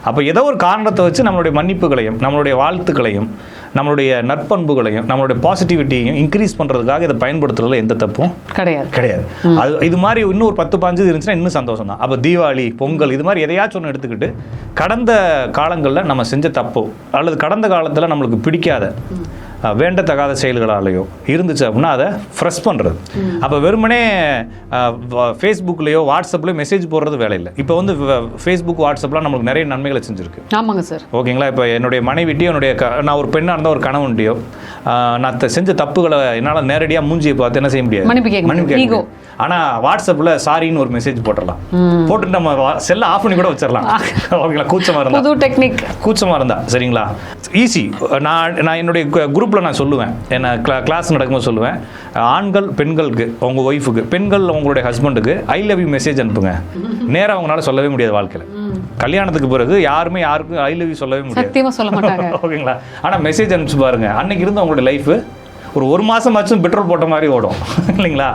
அப்போ ஏதோ ஒரு காரணத்தை வச்சு நம்மளுடைய மன்னிப்புகளையும் நம்மளுடைய வாழ்த்துக்களையும் நம்மளுடைய நற்பண்புகளையும் நம்மளுடைய பாசிட்டிவிட்டியையும் இன்க்ரீஸ் பண்ணுறதுக்காக இதை பயன்படுத்துறதுல எந்த தப்பும் கிடையாது. அது இது மாதிரி இன்னும் ஒரு 10-15 இருந்துச்சுன்னா இன்னும் சந்தோஷம் தான். அப்போ தீபாவளி, பொங்கல் இது மாதிரி எதையாச்சும் ஒன்று எடுத்துக்கிட்டு கடந்த காலங்களில் நம்ம செஞ்ச தப்போ அல்லது கடந்த காலத்தில் நம்மளுக்கு பிடிக்காத வேண்டத்தகாத செயல்களாலேயோ இருந்துச்சு அப்படின்னா அதை ஃப்ரெஷ் பண்ணுறது. அப்போ வெறுமனே ஃபேஸ்புக்லேயோ வாட்ஸ்அப்லேயோ மெசேஜ் போடுறது வேலை இல்லை. இப்போ வந்து ஃபேஸ்புக், வாட்ஸ்அப்லாம் நம்மளுக்கு நிறைய நன்மைகளை செஞ்சுருக்கு. ஆமாங்க சார். ஓகேங்களா? இப்போ என்னுடைய மனைவிட்டையோ நான் ஒரு பெண்ணாக இருந்தால் ஒரு கணவன்ட்டையோ நான் செஞ்ச தப்புகளை என்னால் நேரடியாக மூஞ்சியை பார்த்து என்ன செய்ய முடியாது, மன்னிப்பு கேட்க. ஆனால் வாட்ஸ்அப்பில் சாரின்னு ஒரு மெசேஜ் போட்டுடலாம். போட்டுட்டு நம்ம செல்லை ஆஃப் பண்ணி கூட வச்சிடலாம். ஓகேங்களா? கூச்சமாக இருந்தா சரிங்களா? ஈஸி. நான் என்னுடைய குரூப்பில் நான் சொல்லுவேன், என்ன கிளாஸ் நடக்கும்போது சொல்லுவேன், ஆண்கள் பெண்களுக்கு, உங்கள் ஒய்ஃபுக்கு, பெண்கள் உங்களுடைய ஹஸ்பண்டுக்கு ஐ லவ் யூ மெசேஜ் அனுப்புங்க. நேராக அவங்களால சொல்லவே முடியாது வாழ்க்கையில். கல்யாணத்துக்கு பிறகு யாருமே யாருக்கும் ஐ லவ் யூ சொல்லவே முடியாது, சொல்ல மாட்டாங்க. ஓகேங்களா? ஆனால் மெசேஜ் அனுப்பிச்சு பாருங்க, அன்னைக்கு இருந்து அவங்களுடைய லைஃப் ஒரு மாதமாச்சும் பெட்ரோல் போட்ட மாதிரி ஓடும் இல்லைங்களா?